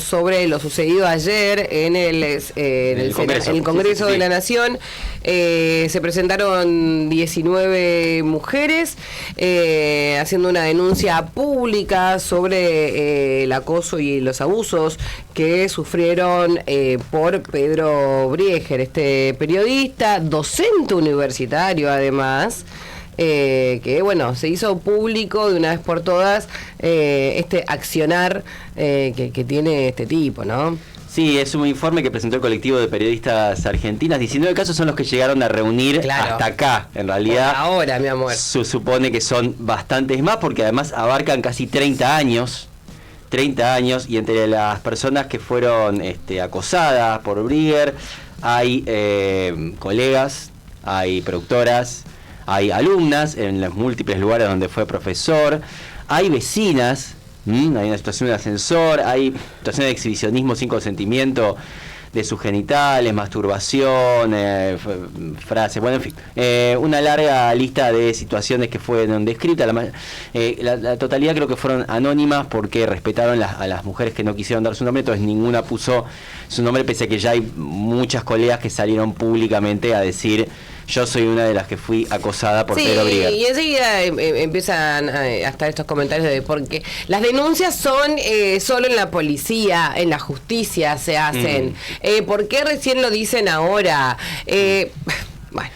sobre lo sucedido ayer en el Congreso de la Nación. Se presentaron 19 mujeres haciendo una denuncia pública sobre el acoso y los abusos que sufrieron por Pedro Brieger, este periodista, docente universitario además, que bueno, se hizo público de una vez por todas este accionar que tiene este tipo, ¿no? Sí, es un informe que presentó el colectivo de periodistas argentinas. 19 casos son los que llegaron a reunir hasta acá. En realidad, por ahora, mi amor, se supone que son bastantes más, porque además abarcan casi 30 años, y entre las personas que fueron acosadas por Brieger hay colegas, hay productoras, hay alumnas en los múltiples lugares donde fue profesor, hay vecinas, hay una situación de ascensor, hay situaciones de exhibicionismo sin consentimiento de sus genitales, masturbación, frases, bueno, en fin, una larga lista de situaciones que fueron descritas. La totalidad creo que fueron anónimas porque respetaron a las mujeres que no quisieron dar su nombre, entonces ninguna puso su nombre, pese a que ya hay muchas colegas que salieron públicamente a decir: yo soy una de las que fui acosada por Pedro Brieger. Y enseguida empiezan a estar estos comentarios de porque las denuncias son solo en la policía, en la justicia se hacen. ¿Por qué recién lo dicen ahora? Bueno,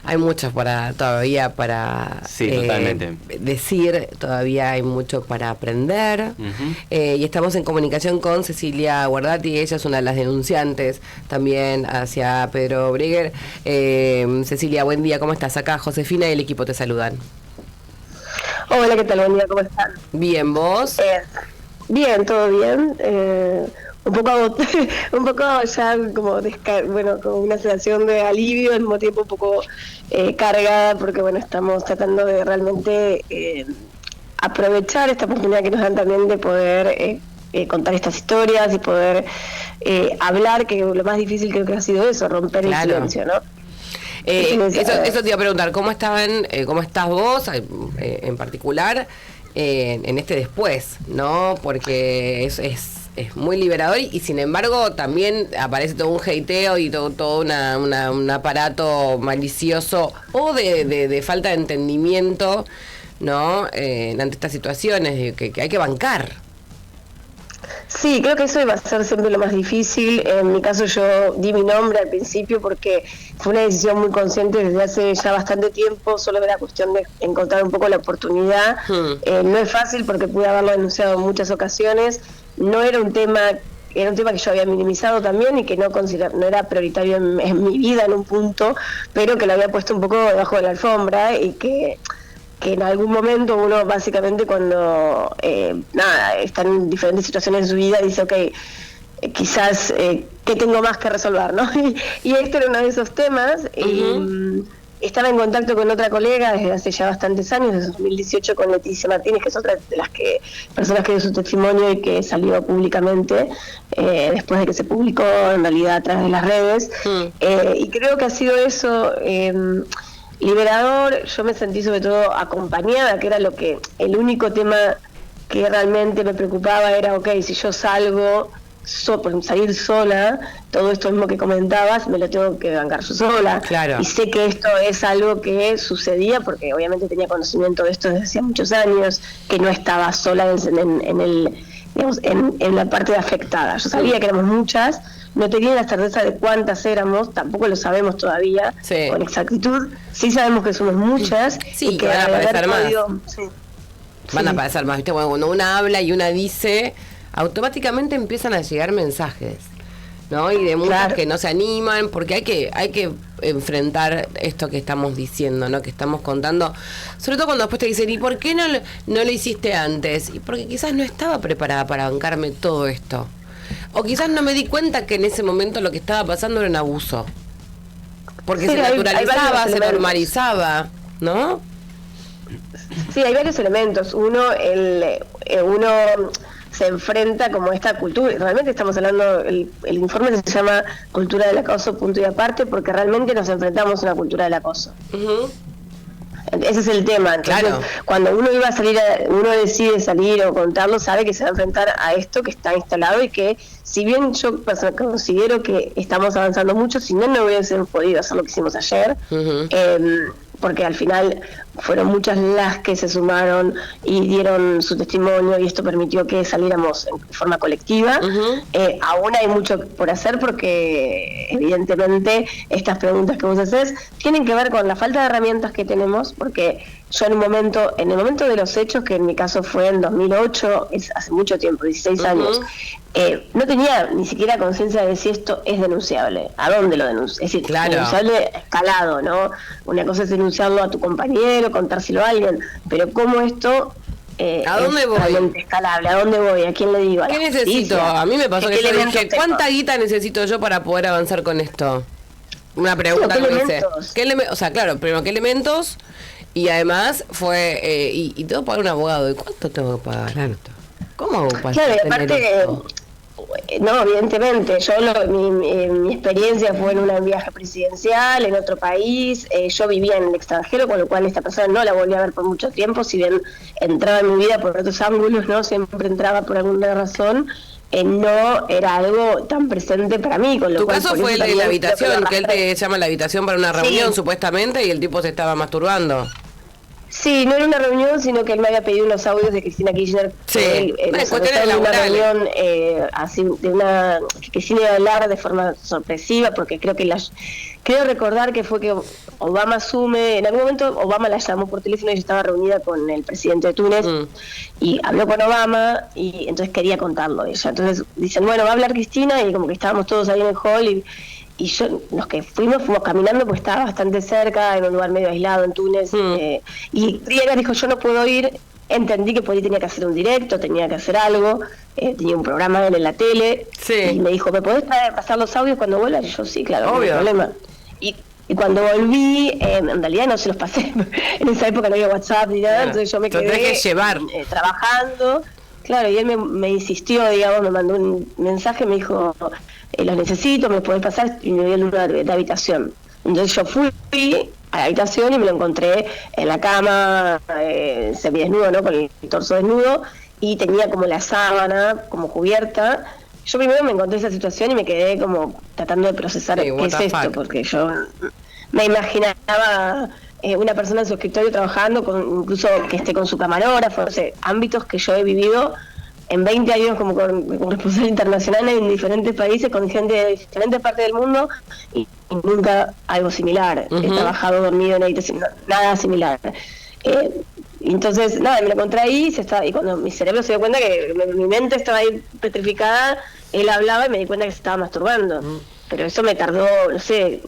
hay mucho todavía para decir, todavía hay mucho para aprender. Y estamos en comunicación con Cecilia Guardati, ella es una de las denunciantes también hacia Pedro Brieger. Cecilia, buen día, ¿cómo estás? Acá Josefina y el equipo te saludan. Hola, ¿qué tal? Buen día, ¿cómo están? Bien, ¿vos? Bien, todo bien. Un poco ya como como una sensación de alivio, al mismo tiempo un poco cargada, porque bueno, estamos tratando de realmente aprovechar esta oportunidad que nos dan también de poder contar estas historias y poder hablar, que lo más difícil creo que ha sido eso, romper el silencio, ¿no? Eso te iba a preguntar, ¿cómo estás vos en particular en este después, ¿no? Porque es muy liberador y sin embargo también aparece todo un hateo y todo un aparato malicioso o de falta de entendimiento, ¿no? Ante estas situaciones que hay que bancar. Sí, creo que eso iba a ser siempre lo más difícil. En mi caso yo di mi nombre al principio porque fue una decisión muy consciente desde hace ya bastante tiempo, solo era cuestión de encontrar un poco la oportunidad. No es fácil porque pude haberlo denunciado en muchas ocasiones. No era un tema, era un tema que yo había minimizado también y que no era prioritario en mi vida en un punto, pero que lo había puesto un poco debajo de la alfombra y que en algún momento uno básicamente cuando está en diferentes situaciones de su vida dice quizás ¿qué tengo más que resolver? ¿No? Y este era uno de esos temas. Estaba en contacto con otra colega desde hace ya bastantes años, desde 2018, con Leticia Martínez, que es otra de las personas que dio su testimonio y que salió públicamente después de que se publicó en realidad a través de las redes. Y creo que ha sido eso liberador. Yo me sentí sobre todo acompañada, que era el único tema que realmente me preocupaba era, si yo salgo, por salir sola, todo esto mismo que comentabas, me lo tengo que bancar yo sola. Claro. Y sé que esto es algo que sucedía, porque obviamente tenía conocimiento de esto desde hace muchos años, que no estaba sola en la parte de afectada. Yo sabía que éramos muchas, no tenía la certeza de cuántas éramos, tampoco lo sabemos todavía con exactitud. Sí sabemos que somos muchas y que van a aparecer más. Van a Sí. aparecer más, ¿viste? Cuando una habla y una dice, automáticamente empiezan a llegar mensajes, ¿no? Y de muchas que no se animan, porque hay que enfrentar esto que estamos diciendo, ¿no? Que estamos contando, sobre todo cuando después te dicen, ¿y por qué no lo hiciste antes? Y porque quizás no estaba preparada para bancarme todo esto. O quizás no me di cuenta que en ese momento lo que estaba pasando era un abuso. Porque se naturalizaba, se normalizaba, ¿no? Sí, hay varios elementos. Uno se enfrenta como esta cultura, realmente estamos hablando, el informe se llama Cultura del Acoso, punto y aparte, porque realmente nos enfrentamos a una cultura del acoso. Ese es el tema. Entonces, claro, cuando uno uno decide salir o contarlo, sabe que se va a enfrentar a esto que está instalado y que, si bien yo considero que estamos avanzando mucho, si no hubiésemos podido hacer lo que hicimos ayer, porque al final fueron muchas las que se sumaron y dieron su testimonio y esto permitió que saliéramos en forma colectiva. Aún hay mucho por hacer porque evidentemente estas preguntas que vos haces tienen que ver con la falta de herramientas que tenemos, porque yo en el momento de los hechos, que en mi caso fue en 2008, es hace mucho tiempo, 16 años, no tenía ni siquiera conciencia de si esto es denunciable, a dónde lo denuncio, es decir, denunciable escalado, ¿no? Una cosa es denunciarlo a tu compañero, contárselo a alguien, pero cómo esto ¿a dónde voy? Realmente escalable, ¿a dónde voy? ¿A quién le digo? ¿Qué necesito? A mí me pasó que yo dije, ¿cuánta guita necesito yo para poder avanzar con esto? Una pregunta que me hice. O sea, claro, primero, ¿qué elementos? Y además fue, y tengo que pagar un abogado. ¿Y cuánto tengo que pagar? Claro. ¿Cómo hago para tener esto? No, evidentemente, mi experiencia fue en un viaje presidencial, en otro país, yo vivía en el extranjero, con lo cual esta persona no la volví a ver por mucho tiempo, si bien entraba en mi vida por otros ángulos, ¿no? Siempre entraba por alguna razón, no era algo tan presente para mí. Con lo tu cual, caso fue el de la habitación, que él te llama a la habitación para una reunión, supuestamente, y el tipo se estaba masturbando. Sí, no era una reunión, sino que él me había pedido unos audios de Cristina Kirchner. Sí, una reunión así de una que Cristina iba a hablar de forma sorpresiva, porque creo recordar que fue que Obama asume, en algún momento Obama la llamó por teléfono y ella estaba reunida con el presidente de Túnez y habló con Obama y entonces quería contarlo ella. Entonces dicen, bueno, va a hablar Cristina, y como que estábamos todos ahí en el hall y yo, los que fuimos caminando porque estaba bastante cerca, en un lugar medio aislado en Túnez, y Griega dijo, yo no puedo ir, entendí que por ahí tenía que hacer un directo, tenía que hacer algo, tenía un programa de él en la tele, y me dijo, ¿me podés pasar los audios cuando vuelvas? Y yo, sí, claro, no hay problema. Y cuando volví, en realidad no se los pasé, en esa época no había WhatsApp ni nada, entonces yo me quedé trabajando, claro, y él me insistió, digamos, me mandó un mensaje, me dijo, los necesito, me los podés pasar, y me dio el número de habitación. Entonces yo fui a la habitación y me lo encontré en la cama, semidesnudo, ¿no? Con el torso desnudo, y tenía como la sábana como cubierta. Yo primero me encontré esa situación y me quedé como tratando de procesar qué es esto, porque yo me imaginaba una persona en su escritorio trabajando, incluso que esté con su camarógrafo, no sé, ámbitos que yo he vivido en 20 años como corresponsal internacional en diferentes países, con gente de diferentes partes del mundo, y nunca algo similar. He trabajado dormido en habitación, nada similar. Entonces, nada, me lo encontré ahí, y cuando mi cerebro se dio cuenta que mi mente estaba ahí petrificada, él hablaba y me di cuenta que se estaba masturbando. Pero eso me tardó, no sé,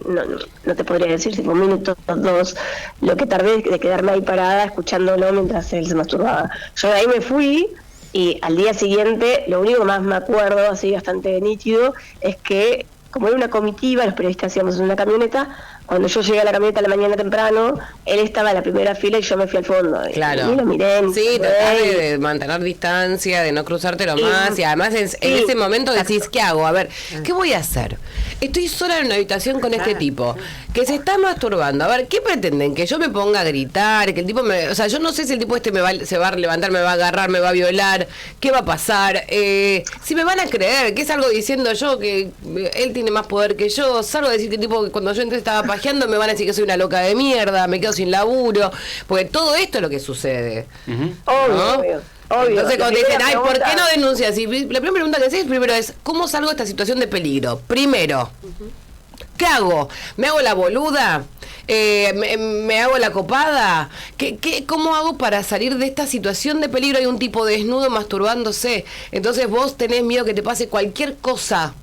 no te podría decir si fue un minuto o dos, lo que tardé de quedarme ahí parada escuchándolo mientras él se masturbaba. Yo de ahí me fui, y al día siguiente, lo único que más me acuerdo, así bastante nítido, es que como era una comitiva, los periodistas íbamos en una camioneta, cuando yo llegué a la camioneta a la mañana temprano, él estaba en la primera fila y yo me fui al fondo. Claro. Y lo miré. Sí, tratar de mantener distancia, de no cruzártelo más, y además en ese momento decís, ¿qué hago? A ver, ¿qué voy a hacer? Estoy sola en una habitación con este tipo, que se está masturbando. A ver, ¿qué pretenden? ¿Que yo me ponga a gritar? Que el tipo o sea, yo no sé si el tipo se va a levantar, me va a agarrar, me va a violar, ¿qué va a pasar? Si me van a creer, que salgo diciendo yo que él tiene más poder que yo, salgo a decir que tipo que cuando yo entré estaba pajeando, me van a decir que soy una loca de mierda, me quedo sin laburo, porque todo esto es lo que sucede. Obvio. Entonces cuando te dicen, ay, ¿por qué no denuncias? Y la primera pregunta que haces primero es, ¿cómo salgo de esta situación de peligro? Primero, ¿qué hago? ¿Me hago la boluda? ¿Me hago la copada? ¿Cómo hago para salir de esta situación de peligro? Hay un tipo desnudo masturbándose, entonces vos tenés miedo que te pase cualquier cosa.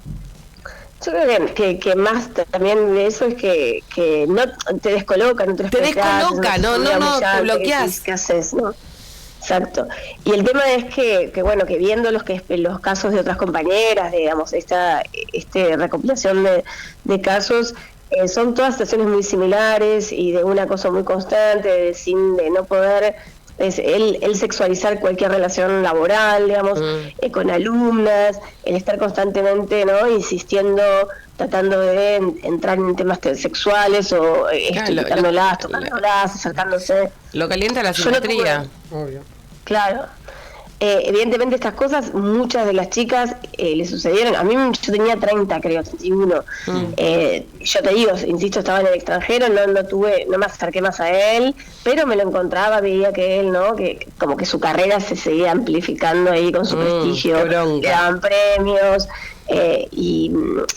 Yo creo que más también de eso es que no te descoloca, no te descoloca, no, te bloqueás. ¿Qué haces, no? Exacto. Y el tema es que bueno, que viendo los casos de otras compañeras, digamos, esta recopilación de casos, son todas situaciones muy similares y de una cosa muy constante, de no poder es el sexualizar cualquier relación laboral, digamos, con alumnas, el estar constantemente, ¿no?, insistiendo, tratando de entrar en temas sexuales o tocándolas, acercándose. Lo calienta la simetría. Obvio. Claro. Evidentemente estas cosas, muchas de las chicas le sucedieron. A mí yo tenía 30, creo, 31. Yo te digo, insisto, estaba en el extranjero, no me acerqué más a él, pero me lo encontraba, veía que él, ¿no?, que como que su carrera se seguía amplificando ahí con su prestigio, le daban premios. Y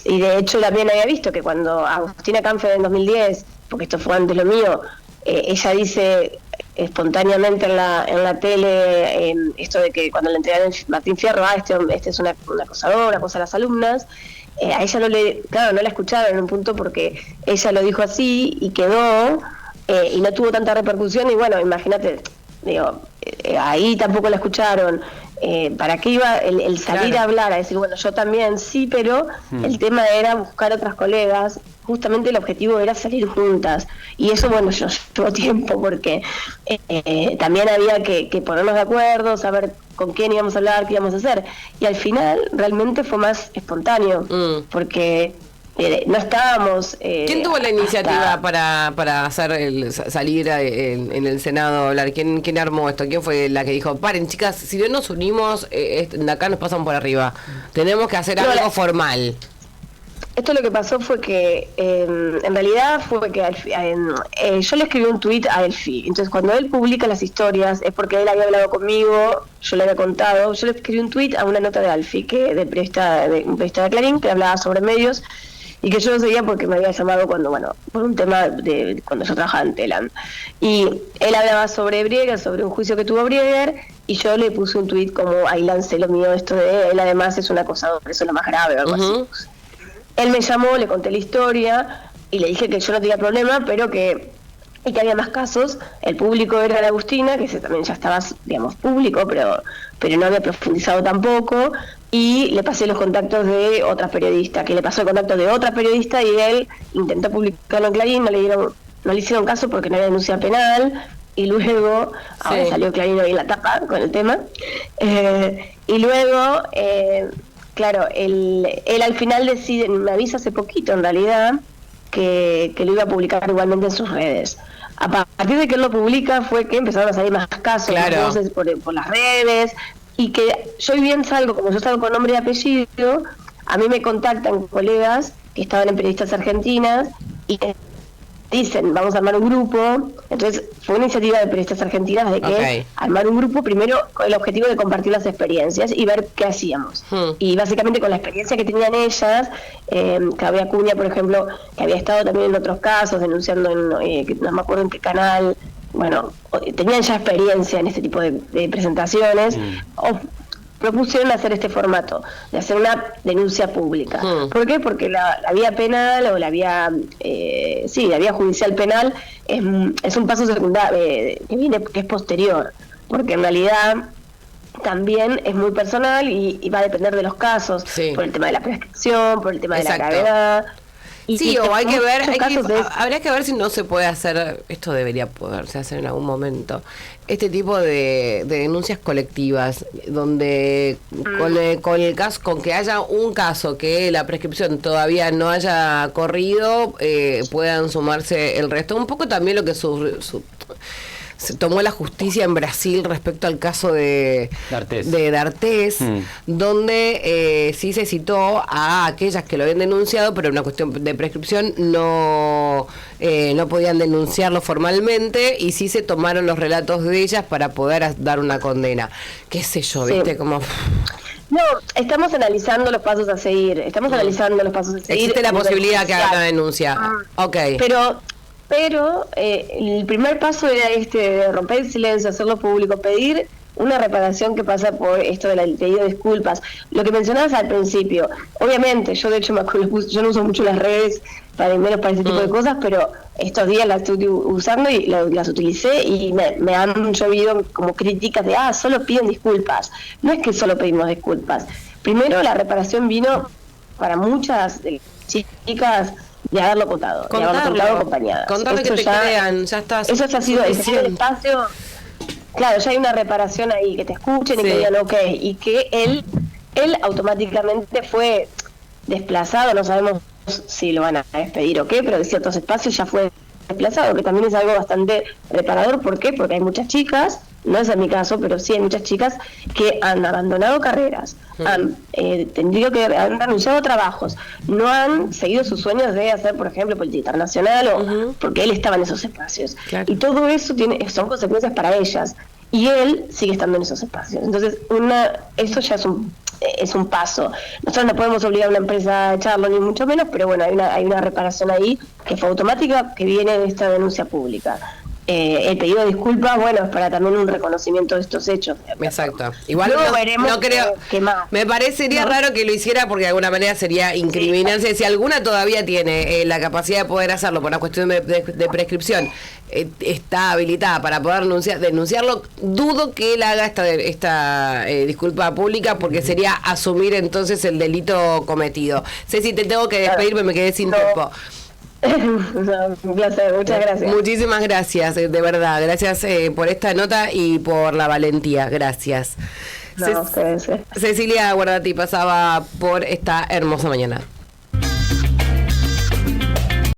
de hecho también había visto que cuando Agustina Canfer en 2010, porque esto fue antes lo mío, ella dice espontáneamente en la tele esto de que cuando le entregaron Martín Fierro, este es un acosador, acosa a las alumnas, a ella no la escucharon en un punto porque ella lo dijo así y quedó, y no tuvo tanta repercusión, y bueno, imagínate, digo, ahí tampoco la escucharon. ¿Para qué iba el salir a hablar, a decir, bueno, yo también sí, pero el tema era buscar otras colegas, justamente el objetivo era salir juntas, y eso, bueno, yo llevó tiempo porque también había que ponernos de acuerdo, saber con quién íbamos a hablar, qué íbamos a hacer, y al final realmente fue más espontáneo, porque no estábamos... ¿Quién tuvo la iniciativa para hacer salir en el Senado a hablar? ¿Quién armó esto? ¿Quién fue la que dijo, paren chicas, si no nos unimos, de acá nos pasan por arriba, tenemos que hacer algo formal? Esto lo que pasó fue que, en realidad fue que yo le escribí un tuit a Elfi, entonces cuando él publica las historias es porque él había hablado conmigo, yo le había contado, yo le escribí un tuit a una nota de Elfi, un periodista de Clarín, que hablaba sobre medios, y que yo no seguía porque me había llamado por un tema de cuando yo trabajaba en Telam. Y él hablaba sobre Brieger, sobre un juicio que tuvo Brieger, y yo le puse un tuit como, ahí lancé lo mío, esto de él además es un acosador, eso es lo más grave o algo así. Él me llamó, le conté la historia, y le dije que yo no tenía problema, pero que había más casos. El público era de Agustina, que ese también ya estaba, digamos, público, pero no había profundizado tampoco, y le pasé los contactos de otras periodistas, que le pasó el contacto de otra periodista, y él intentó publicarlo en Clarín, no le hicieron caso porque no había denuncia penal, y luego, ahora salió Clarín hoy en la tapa con el tema, y luego, claro, él al final decide, me avisa hace poquito en realidad, que lo iba a publicar igualmente en sus redes. A partir de que él lo publica fue que empezaron a salir más casos, voces por las redes, y que yo bien salgo, como yo salgo con nombre y apellido, a mí me contactan colegas que estaban en Periodistas Argentinas y dicen, vamos a armar un grupo. Entonces fue una iniciativa de Periodistas Argentinas de que armar un grupo primero con el objetivo de compartir las experiencias y ver qué hacíamos. Y básicamente con la experiencia que tenían ellas, Claudia Acuña, por ejemplo, que había estado también en otros casos denunciando no me acuerdo en qué canal, bueno, tenían ya experiencia en este tipo de presentaciones, propusieron hacer este formato, de hacer una denuncia pública. ¿Por qué? Porque la vía penal o la vía judicial penal es un paso secundario, que es posterior, porque en realidad también es muy personal y va a depender de los casos, por el tema de la prescripción, por el tema de la gravedad. Sí, o hay que ver, habría que ver si no se puede hacer, esto debería poderse hacer en algún momento, este tipo de denuncias colectivas, donde con que haya un caso que la prescripción todavía no haya corrido, puedan sumarse el resto. Un poco también lo que se tomó la justicia en Brasil respecto al caso de D'Artés, donde sí se citó a aquellas que lo habían denunciado, pero una cuestión de prescripción no podían denunciarlo formalmente, y sí se tomaron los relatos de ellas para poder dar una condena. Qué sé yo, ¿viste? Como... No, estamos analizando los pasos a seguir. Existe la posibilidad que haga una denuncia. Pero el primer paso era de romper el silencio, hacerlo público, pedir una reparación que pasa por esto del pedido de disculpas. Lo que mencionabas al principio, obviamente, yo de hecho yo no uso mucho las redes menos para ese tipo de cosas, pero estos días las estoy usando y las utilicé y me han llovido como críticas de, solo piden disculpas. No es que solo pedimos disculpas. Primero, la reparación vino para muchas chicas de haberlo contado, acompañadas. Contarle que te crean, ya está. Eso ha sido el espacio. claro, ya hay una reparación ahí, que te escuchen y que digan ok, y que él automáticamente fue desplazado, no sabemos si lo van a despedir o qué, pero de ciertos espacios ya fue desplazado, que también es algo bastante reparador. ¿Por qué? Porque hay muchas chicas, no es en mi caso, pero sí hay muchas chicas que han abandonado carreras, han renunciado a trabajos, no han seguido sus sueños de hacer, por ejemplo, política internacional, o porque él estaba en esos espacios. Claro. Y todo eso son consecuencias para ellas. Y él sigue estando en esos espacios. Entonces, eso ya es un paso. Nosotros no podemos obligar a una empresa a echarlo, ni mucho menos, pero bueno, hay una reparación ahí que fue automática, que viene de esta denuncia pública. El pedido de disculpas, bueno, es para también un reconocimiento de estos hechos. Exacto. Igual no creo, me parecería raro que lo hiciera, porque de alguna manera sería incriminarse. Si alguna todavía tiene la capacidad de poder hacerlo por una cuestión de prescripción, está habilitada para poder denunciarlo, dudo que él haga esta disculpa pública, porque sería asumir entonces el delito cometido. Ceci, te tengo que despedirme, me quedé sin tiempo. Un placer, muchas gracias. Muchísimas gracias, de verdad. Gracias por esta nota y por la valentía. Gracias. Cecilia Guardati pasaba por esta hermosa mañana.